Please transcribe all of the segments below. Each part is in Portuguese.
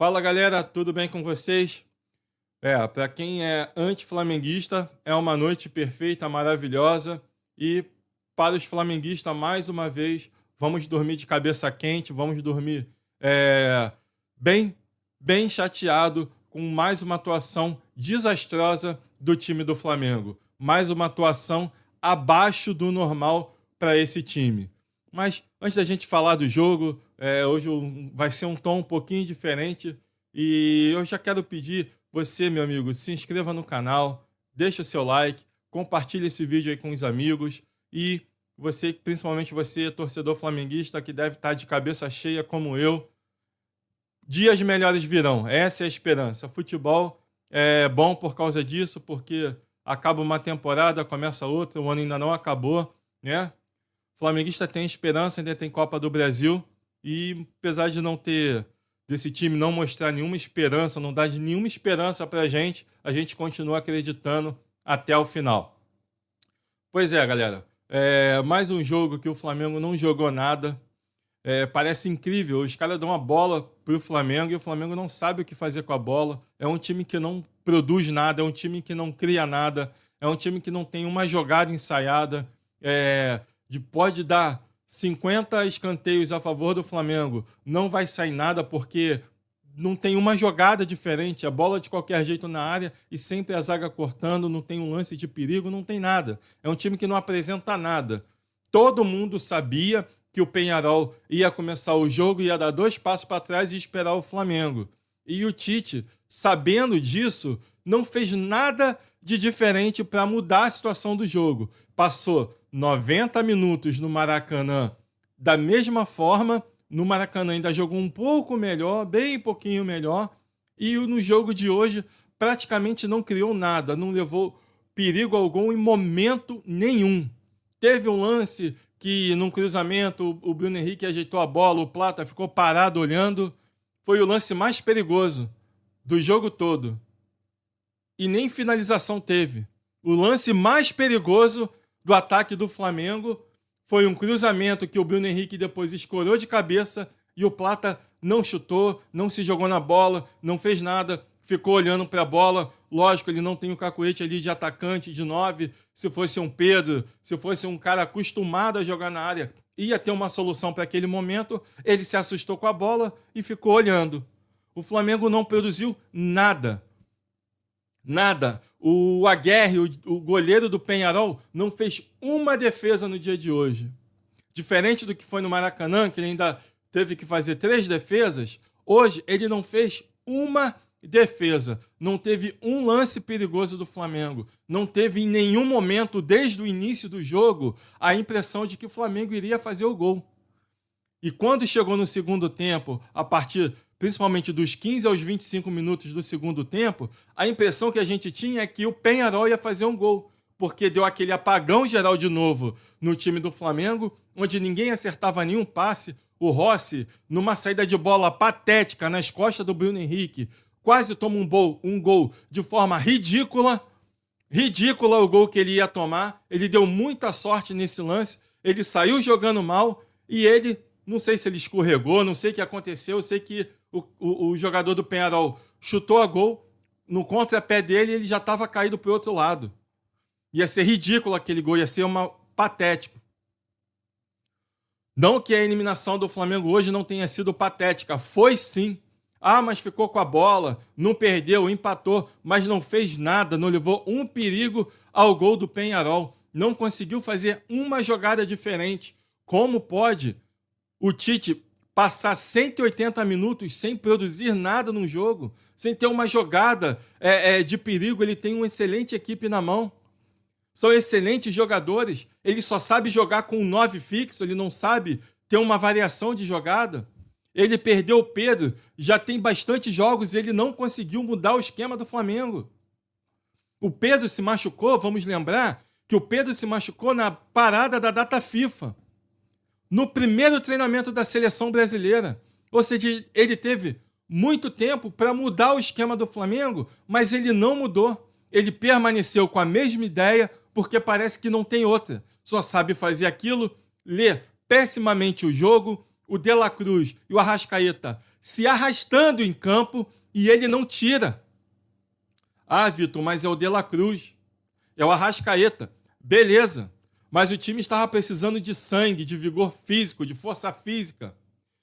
Fala galera, tudo bem com vocês? Para quem é anti-flamenguista, é uma noite perfeita, maravilhosa. E para os flamenguistas, mais uma vez, vamos dormir de cabeça quente, vamos dormir é, bem, bem chateado com mais uma atuação desastrosa do time do Flamengo. Mais uma atuação abaixo do normal para esse time. Mas antes da gente falar do jogo, hoje vai ser um tom um pouquinho diferente. E eu já quero pedir você, meu amigo, se inscreva no canal, deixa o seu like, compartilhe esse vídeo aí com os amigos. E você, principalmente você, torcedor flamenguista, que deve estar de cabeça cheia como eu, dias melhores virão, essa é a esperança. Futebol é bom por causa disso, porque acaba uma temporada, começa outra, o ano ainda não acabou, né? Flamenguista tem esperança, ainda tem Copa do Brasil, e apesar de não ter, desse time não mostrar nenhuma esperança, não dar de nenhuma esperança pra gente, a gente continua acreditando até o final. Pois é, galera, mais um jogo que o Flamengo não jogou nada. Parece incrível, os caras dão a bola pro Flamengo e o Flamengo não sabe o que fazer com a bola. É um time que não produz nada, é um time que não cria nada, é um time que não tem uma jogada ensaiada. Pode dar 50 escanteios a favor do Flamengo, não vai sair nada porque não tem uma jogada diferente, a bola de qualquer jeito na área e sempre a zaga cortando, não tem um lance de perigo, não tem nada. É um time que não apresenta nada. Todo mundo sabia que o Peñarol ia começar o jogo, ia dar 2 passos para trás e esperar o Flamengo. E o Tite, sabendo disso, não fez nada de diferente para mudar a situação do jogo. Passou 90 minutos no Maracanã da mesma forma, no Maracanã ainda jogou um pouco melhor, bem pouquinho melhor, e no jogo de hoje praticamente não criou nada, não levou perigo algum em momento nenhum. Teve um lance que num cruzamento o Bruno Henrique ajeitou a bola, o Plata ficou parado olhando, foi o lance mais perigoso do jogo todo. E nem finalização teve. O lance mais perigoso do ataque do Flamengo foi um cruzamento que o Bruno Henrique depois escorou de cabeça e o Plata não chutou, não se jogou na bola, não fez nada, ficou olhando para a bola. Lógico, ele não tem o cacuete ali de atacante, de 9. Se fosse um Pedro, se fosse um cara acostumado a jogar na área, ia ter uma solução para aquele momento. Ele se assustou com a bola e ficou olhando. O Flamengo não produziu nada. Nada. O Aguerre, o goleiro do Peñarol, não fez uma defesa no dia de hoje. Diferente do que foi no Maracanã, que ele ainda teve que fazer 3 defesas, hoje ele não fez uma defesa. Não teve um lance perigoso do Flamengo. Não teve em nenhum momento, desde o início do jogo, a impressão de que o Flamengo iria fazer o gol. E quando chegou no segundo tempo, a partir principalmente dos 15 aos 25 minutos do segundo tempo, a impressão que a gente tinha é que o Peñarol ia fazer um gol, porque deu aquele apagão geral de novo no time do Flamengo, onde ninguém acertava nenhum passe. O Rossi, numa saída de bola patética nas costas do Bruno Henrique, quase toma um gol de forma ridícula. Ridícula o gol que ele ia tomar. Ele deu muita sorte nesse lance, ele saiu jogando mal e ele, não sei se ele escorregou, não sei o que aconteceu, eu sei que o jogador do Peñarol chutou a gol, no contrapé dele ele já estava caído para o outro lado. Ia ser ridículo aquele gol, ia ser patético. Não que a eliminação do Flamengo hoje não tenha sido patética, foi sim. Mas ficou com a bola, não perdeu, empatou, mas não fez nada, não levou um perigo ao gol do Peñarol. Não conseguiu fazer uma jogada diferente. Como pode o Tite passar 180 minutos sem produzir nada no jogo, sem ter uma jogada de perigo? Ele tem uma excelente equipe na mão. São excelentes jogadores. Ele só sabe jogar com um 9 fixo, ele não sabe ter uma variação de jogada. Ele perdeu o Pedro, já tem bastante jogos e ele não conseguiu mudar o esquema do Flamengo. O Pedro se machucou, vamos lembrar que o Pedro se machucou na parada da data FIFA, no primeiro treinamento da seleção brasileira. Ou seja, ele teve muito tempo para mudar o esquema do Flamengo, mas ele não mudou. Ele permaneceu com a mesma ideia, porque parece que não tem outra. Só sabe fazer aquilo, ler pessimamente o jogo. o De La Cruz e o Arrascaeta se arrastando em campo e ele não tira. Ah, Vitor, mas é o De La Cruz, é o Arrascaeta. Beleza, mas o time estava precisando de sangue, de vigor físico, de força física.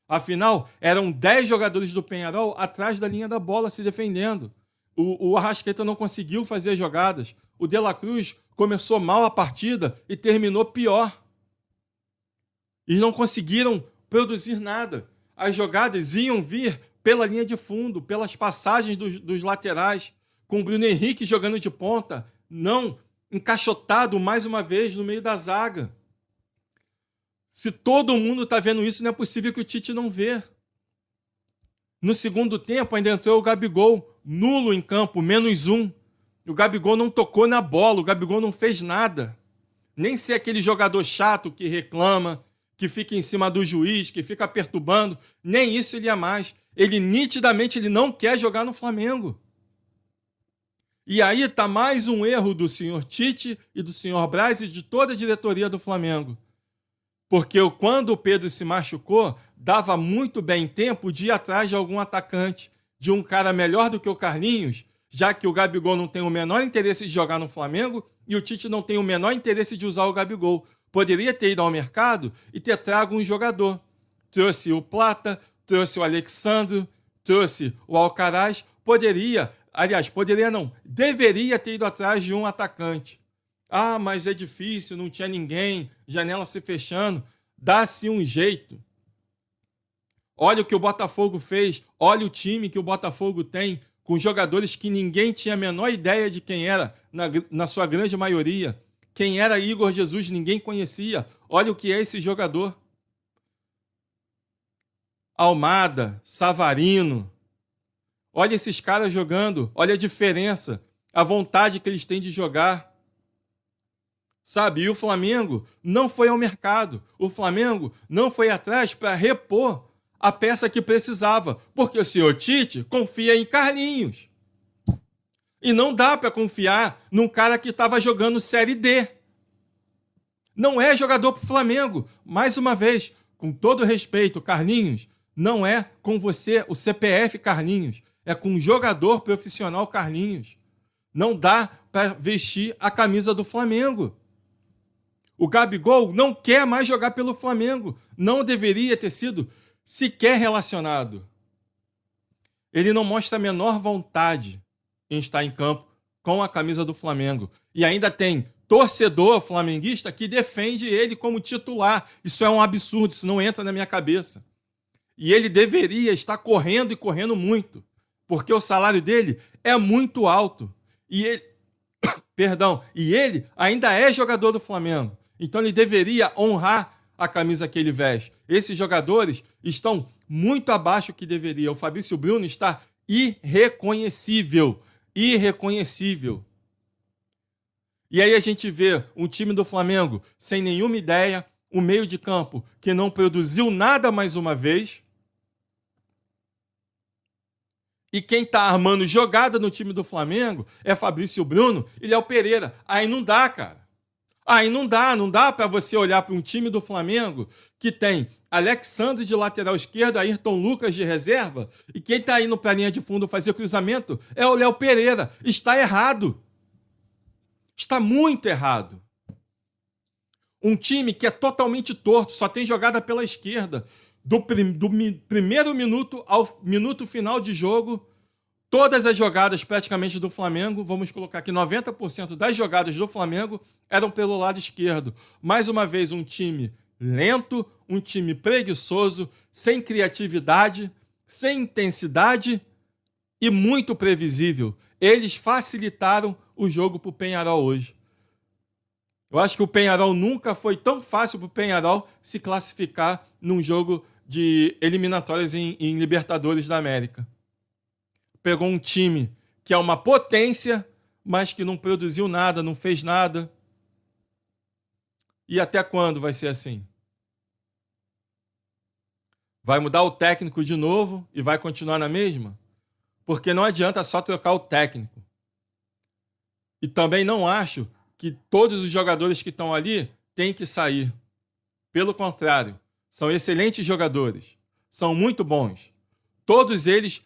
Afinal, eram 10 jogadores do Peñarol atrás da linha da bola se defendendo. O Arrascaeta não conseguiu fazer as jogadas. O De La Cruz começou mal a partida e terminou pior. Eles não conseguiram produzir nada. As jogadas iam vir pela linha de fundo, pelas passagens dos laterais, com o Bruno Henrique jogando de ponta, não encaixotado mais uma vez no meio da zaga. Se todo mundo está vendo isso, não é possível que o Tite não vê. No segundo tempo, ainda entrou o Gabigol, nulo em campo, -1. O Gabigol não tocou na bola, o Gabigol não fez nada. Nem ser aquele jogador chato que reclama, que fica em cima do juiz, que fica perturbando, nem isso ele é mais. Ele nitidamente ele não quer jogar no Flamengo. E aí está mais um erro do senhor Tite e do senhor Braz e de toda a diretoria do Flamengo. Porque quando o Pedro se machucou, dava muito bem tempo de ir atrás de algum atacante, de um cara melhor do que o Carlinhos, já que o Gabigol não tem o menor interesse de jogar no Flamengo e o Tite não tem o menor interesse de usar o Gabigol. Poderia ter ido ao mercado e ter trago um jogador. Trouxe o Plata, trouxe o Alexandre, trouxe o Alcaraz. Deveria ter ido atrás de um atacante. Ah, mas é difícil, não tinha ninguém, janela se fechando. Dá-se um jeito. Olha o que o Botafogo fez, olha o time que o Botafogo tem, com jogadores que ninguém tinha a menor ideia de quem era, na sua grande maioria. Quem era Igor Jesus, ninguém conhecia. Olha o que é esse jogador. Almada, Savarino. Olha esses caras jogando, olha a diferença, a vontade que eles têm de jogar. Sabe, e o Flamengo não foi ao mercado. O Flamengo não foi atrás para repor a peça que precisava, porque o senhor Tite confia em Carlinhos. E não dá para confiar num cara que estava jogando Série D. Não é jogador para o Flamengo. Mais uma vez, com todo respeito, Carlinhos, não é com você o CPF Carlinhos. É com um jogador profissional Carlinhos. Não dá para vestir a camisa do Flamengo. O Gabigol não quer mais jogar pelo Flamengo. Não deveria ter sido sequer relacionado. Ele não mostra a menor vontade em estar em campo com a camisa do Flamengo. E ainda tem torcedor flamenguista que defende ele como titular. Isso é um absurdo, isso não entra na minha cabeça. E ele deveria estar correndo e correndo muito, porque o salário dele é muito alto. E ele ainda é jogador do Flamengo. Então ele deveria honrar a camisa que ele veste. Esses jogadores estão muito abaixo do que deveria. O Fabrício Bruno está irreconhecível. Irreconhecível. E aí a gente vê um time do Flamengo sem nenhuma ideia, um meio de campo que não produziu nada mais uma vez. E quem está armando jogada no time do Flamengo é Fabrício Bruno e Léo Pereira. Aí não dá, cara. Aí não dá para você olhar para um time do Flamengo que tem Alexandre de lateral esquerdo, Ayrton Lucas de reserva, e quem está indo para a linha de fundo fazer cruzamento é o Léo Pereira. Está errado. Está muito errado. Um time que é totalmente torto, só tem jogada pela esquerda. Do primeiro minuto ao minuto final de jogo, todas as jogadas praticamente do Flamengo, vamos colocar aqui 90% das jogadas do Flamengo eram pelo lado esquerdo. Mais uma vez, um time lento, um time preguiçoso, sem criatividade, sem intensidade e muito previsível. Eles facilitaram o jogo para o Peñarol hoje. Eu acho que o Peñarol nunca foi tão fácil para o Peñarol se classificar num jogo de eliminatórias em Libertadores da América. Pegou um time que é uma potência, mas que não produziu nada, não fez nada. E até quando vai ser assim? Vai mudar o técnico de novo e vai continuar na mesma? Porque não adianta só trocar o técnico. E também não acho que todos os jogadores que estão ali têm que sair. Pelo contrário, São excelentes jogadores. São muito bons. Todos eles,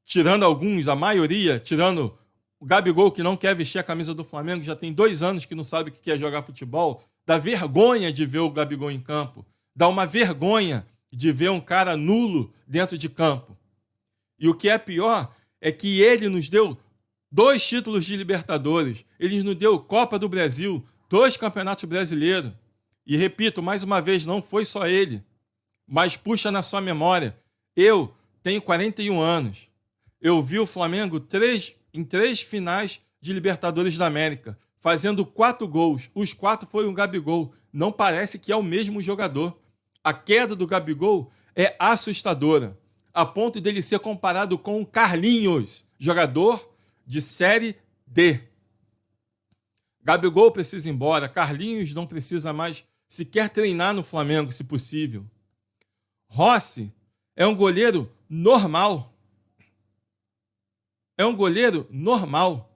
tirando alguns, a maioria, tirando o Gabigol, que não quer vestir a camisa do Flamengo, já tem 2 anos que não sabe o que é jogar futebol, dá vergonha de ver o Gabigol em campo. Dá uma vergonha de ver um cara nulo dentro de campo. E o que é pior é que ele nos deu 2 títulos de Libertadores. Ele nos deu Copa do Brasil, 2 campeonatos brasileiros. E repito, mais uma vez, não foi só ele. Mas puxa na sua memória. Eu tenho 41 anos. Eu vi o Flamengo em 3 finais de Libertadores da América, fazendo 4 gols. Os 4 foram o Gabigol. Não parece que é o mesmo jogador. A queda do Gabigol é assustadora, a ponto dele ser comparado com o Carlinhos, jogador de Série D. Gabigol precisa ir embora, Carlinhos não precisa mais sequer treinar no Flamengo, se possível. Rossi é um goleiro normal. É um goleiro normal,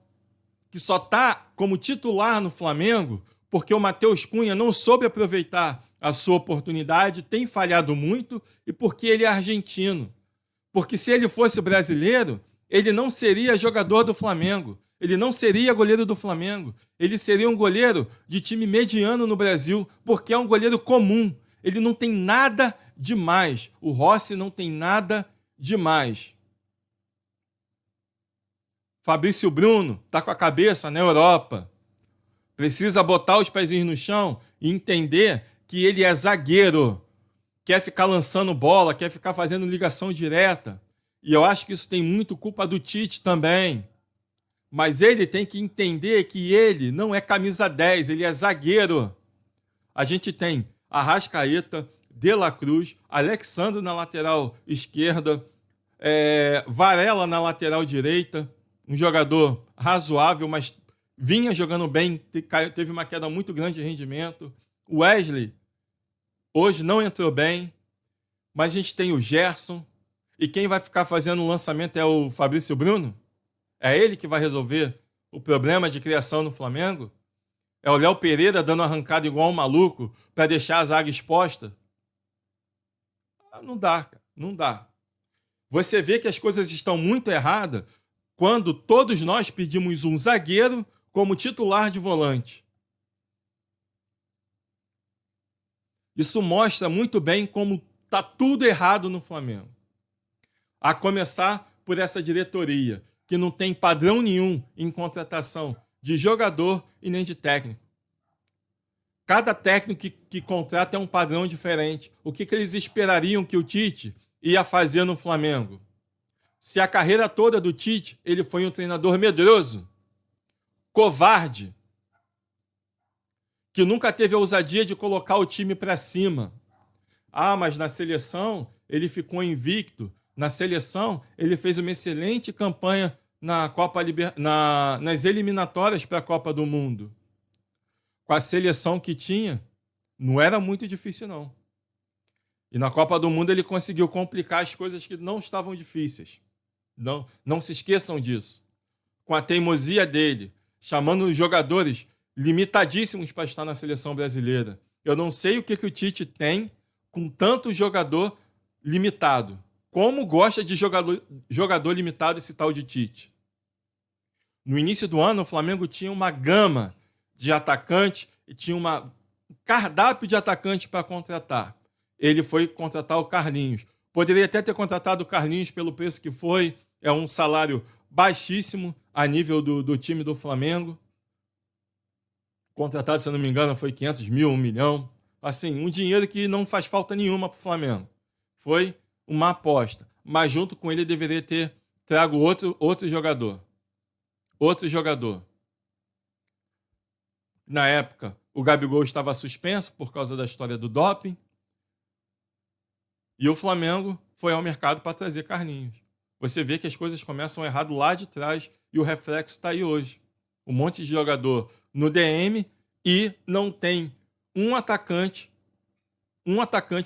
que só está como titular no Flamengo porque o Matheus Cunha não soube aproveitar a sua oportunidade, tem falhado muito, e porque ele é argentino. Porque se ele fosse brasileiro, ele não seria jogador do Flamengo, ele não seria goleiro do Flamengo, ele seria um goleiro de time mediano no Brasil, porque é um goleiro comum, ele não tem nada demais. O Rossi não tem nada demais. Fabrício Bruno está com a cabeça na Europa. Precisa botar os pezinhos no chão e entender que ele é zagueiro. Quer ficar lançando bola, quer ficar fazendo ligação direta. E eu acho que isso tem muito culpa do Tite também. Mas ele tem que entender que ele não é camisa 10, ele é zagueiro. A gente tem Arrascaeta, De La Cruz, Alexandre na lateral esquerda, Varela na lateral direita, um jogador razoável, mas vinha jogando bem, teve uma queda muito grande de rendimento. O Wesley hoje não entrou bem, mas a gente tem o Gerson, e quem vai ficar fazendo o lançamento é o Fabrício Bruno? É ele que vai resolver o problema de criação no Flamengo? É o Léo Pereira dando arrancada igual um maluco para deixar a zaga exposta? Não dá, cara, não dá. Você vê que as coisas estão muito erradas quando todos nós pedimos um zagueiro como titular de volante. Isso mostra muito bem como está tudo errado no Flamengo. A começar por essa diretoria, que não tem padrão nenhum em contratação de jogador e nem de técnico. Cada técnico que contrata é um padrão diferente. O que eles esperariam que o Tite ia fazer no Flamengo? Se a carreira toda do Tite, ele foi um treinador medroso, covarde, que nunca teve a ousadia de colocar o time para cima. Ah, mas na seleção ele ficou invicto. Na seleção ele fez uma excelente campanha nas eliminatórias para a Copa do Mundo. Com a seleção que tinha, não era muito difícil, não. E na Copa do Mundo ele conseguiu complicar as coisas que não estavam difíceis. Não se esqueçam disso. Com a teimosia dele, chamando os jogadores limitadíssimos para estar na seleção brasileira. Eu não sei o que o Tite tem com tanto jogador limitado. Como gosta de jogador limitado esse tal de Tite? No início do ano, o Flamengo tinha uma gama de atacantes e tinha um cardápio de atacantes para contratar. Ele foi contratar o Carlinhos. Poderia até ter contratado o Carlinhos pelo preço que foi. É um salário baixíssimo a nível do time do Flamengo. Contratado, se eu não me engano, foi 500 mil, 1 milhão. Assim, um dinheiro que não faz falta nenhuma para o Flamengo. Foi uma aposta. Mas junto com ele deveria ter trago outro jogador. Outro jogador. Na época, o Gabigol estava suspenso por causa da história do doping. E o Flamengo foi ao mercado para trazer Carlinhos. Você vê que as coisas começam errado lá de trás e o reflexo está aí hoje. Um monte de jogador no DM e não tem um atacante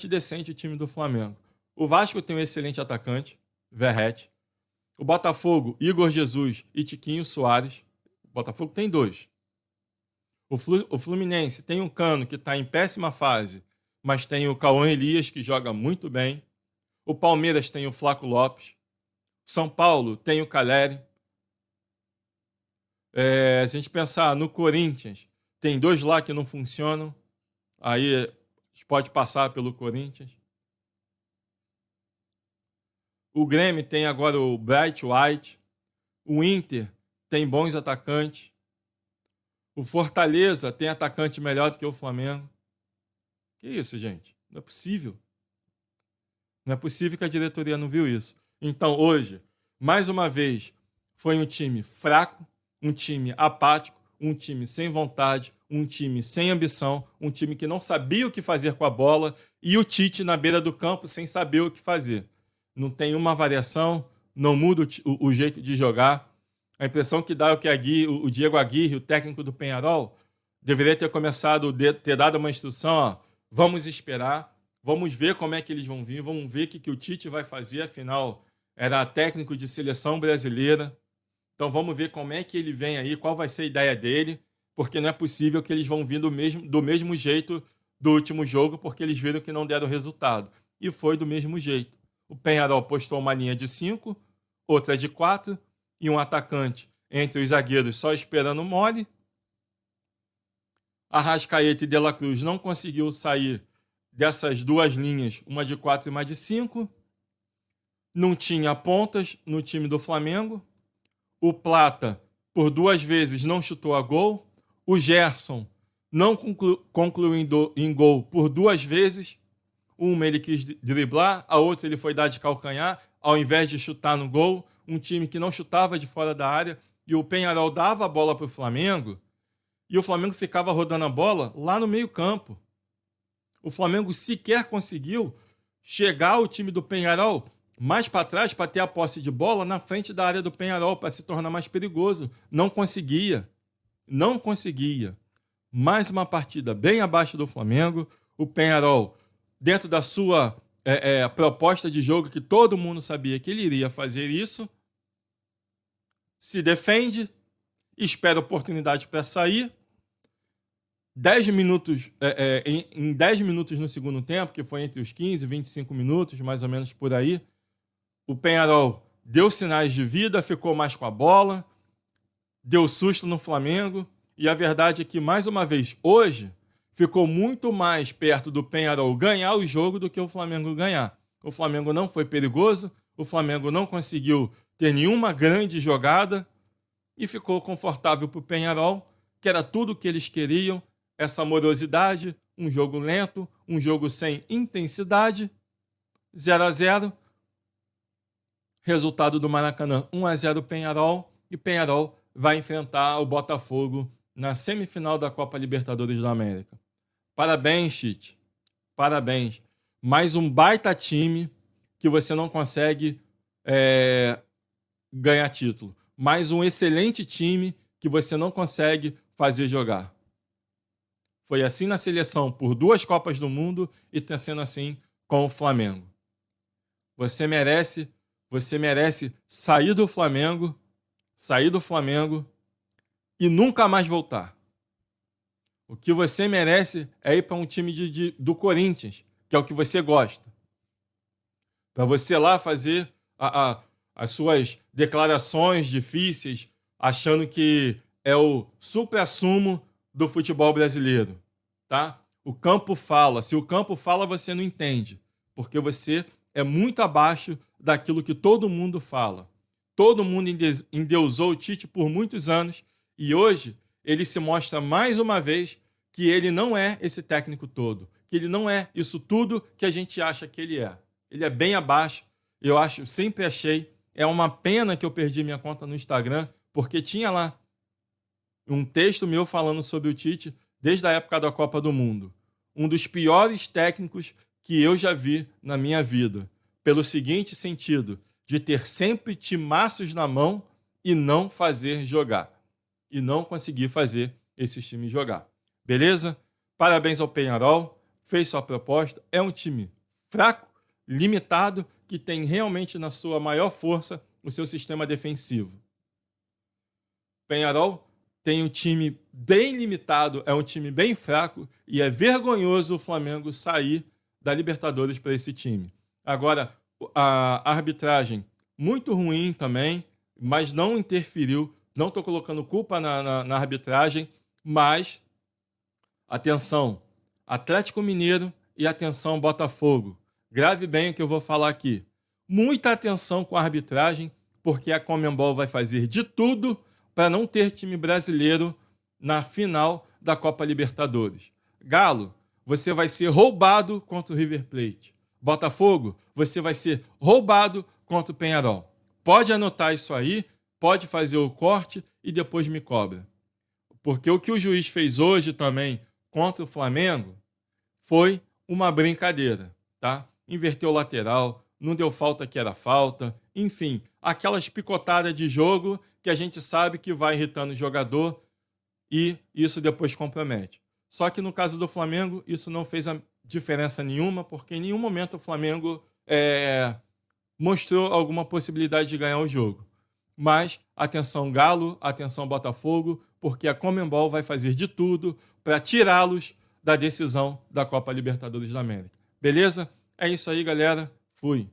decente o time do Flamengo. O Vasco tem um excelente atacante, Verratti. O Botafogo, Igor Jesus e Tiquinho Soares. O Botafogo tem 2. O Fluminense tem um Cano que está em péssima fase, mas tem o Cauã Elias, que joga muito bem. O Palmeiras tem o Flaco Lopes. São Paulo tem o Caleri. Se a gente pensar no Corinthians, tem 2 lá que não funcionam. Aí a gente pode passar pelo Corinthians. O Grêmio tem agora o Bright White. O Inter tem bons atacantes. O Fortaleza tem atacante melhor do que o Flamengo. Que isso, gente? Não é possível. Não é possível que a diretoria não viu isso. Então, hoje, mais uma vez, foi um time fraco, um time apático, um time sem vontade, um time sem ambição, um time que não sabia o que fazer com a bola e o Tite na beira do campo sem saber o que fazer. Não tem uma variação, não muda o jeito de jogar. A impressão que dá é que o Diego Aguirre, o técnico do Peñarol, deveria ter começado, ter dado uma instrução, ó, vamos esperar, vamos ver como é que eles vão vir, vamos ver o que o Tite vai fazer, afinal, era técnico de seleção brasileira. Então vamos ver como é que ele vem aí, qual vai ser a ideia dele, porque não é possível que eles vão vir do mesmo jeito do último jogo, porque eles viram que não deram resultado. E foi do mesmo jeito. O Peñarol postou uma linha de 5, outra de 4, e um atacante entre os zagueiros só esperando mole. Arrascaeta e De La Cruz não conseguiu sair dessas 2 linhas, uma de 4 e uma de 5. Não tinha pontas no time do Flamengo. O Plata, por 2 vezes, não chutou a gol. O Gerson não concluiu em gol por 2 vezes. Uma ele quis driblar, a outra ele foi dar de calcanhar, ao invés de chutar no gol. Um time que não chutava de fora da área. E o Peñarol dava a bola para o Flamengo. E o Flamengo ficava rodando a bola lá no meio-campo. O Flamengo sequer conseguiu chegar ao time do Peñarol mais para trás para ter a posse de bola na frente da área do Peñarol para se tornar mais perigoso. Não conseguia. Não conseguia. Mais uma partida bem abaixo do Flamengo. O Peñarol, dentro da sua proposta de jogo, que todo mundo sabia que ele iria fazer isso, se defende, espera a oportunidade para sair. 10 minutos, em 10 minutos no segundo tempo, que foi entre os 15 e 25 minutos, mais ou menos por aí, o Peñarol deu sinais de vida, ficou mais com a bola, deu susto no Flamengo, e a verdade é que, mais uma vez, hoje, ficou muito mais perto do Peñarol ganhar o jogo do que o Flamengo ganhar. O Flamengo não foi perigoso, o Flamengo não conseguiu ter nenhuma grande jogada, e ficou confortável para o Peñarol, que era tudo o que eles queriam, essa morosidade, um jogo lento, um jogo sem intensidade, 0-0. Resultado do Maracanã, 1-0 Peñarol, e Peñarol vai enfrentar o Botafogo na semifinal da Copa Libertadores da América. Parabéns, Tite. Parabéns. Mais um baita time que você não consegue ganhar título. Mais um excelente time que você não consegue fazer jogar. Foi assim na seleção por 2 Copas do Mundo e está sendo assim com o Flamengo. Você merece sair do Flamengo e nunca mais voltar. O que você merece é ir para um time do Corinthians, que é o que você gosta. Para você lá fazer as suas declarações difíceis, achando que é o supra-sumo do futebol brasileiro, tá? O campo fala. Se o campo fala, você não entende, porque você é muito abaixo daquilo que todo mundo fala. Todo mundo endeusou o Tite por muitos anos e hoje ele se mostra mais uma vez que ele não é esse técnico todo, que ele não é isso tudo que a gente acha que ele é. Ele é bem abaixo. Sempre achei. É uma pena que eu perdi minha conta no Instagram, porque tinha lá um texto meu falando sobre o Tite desde a época da Copa do Mundo. Um dos piores técnicos que eu já vi na minha vida. Pelo seguinte sentido, de ter sempre timaços na mão e não fazer jogar. E não conseguir fazer esses times jogar. Beleza? Parabéns ao Peñarol. Fez sua proposta. É um time fraco, limitado, que tem realmente na sua maior força o seu sistema defensivo. Peñarol tem um time bem limitado, é um time bem fraco e é vergonhoso o Flamengo sair da Libertadores para esse time. Agora, a arbitragem muito ruim também, mas não interferiu. Não estou colocando culpa na arbitragem, mas atenção, Atlético Mineiro e atenção, Botafogo. Grave bem o que eu vou falar aqui. Muita atenção com a arbitragem, porque a Conmebol vai fazer de tudo para não ter time brasileiro na final da Copa Libertadores. Galo, você vai ser roubado contra o River Plate. Botafogo, você vai ser roubado contra o Peñarol. Pode anotar isso aí, pode fazer o corte e depois me cobra. Porque o que o juiz fez hoje também contra o Flamengo foi uma brincadeira, tá? Inverteu o lateral, não deu falta que era falta, enfim, aquelas picotadas de jogo que a gente sabe que vai irritando o jogador e isso depois compromete. Só que no caso do Flamengo, isso não fez a diferença nenhuma, porque em nenhum momento o Flamengo mostrou alguma possibilidade de ganhar o jogo. Mas atenção Galo, atenção Botafogo, porque a Conmebol vai fazer de tudo para tirá-los da decisão da Copa Libertadores da América. Beleza? É isso aí, galera. Fui.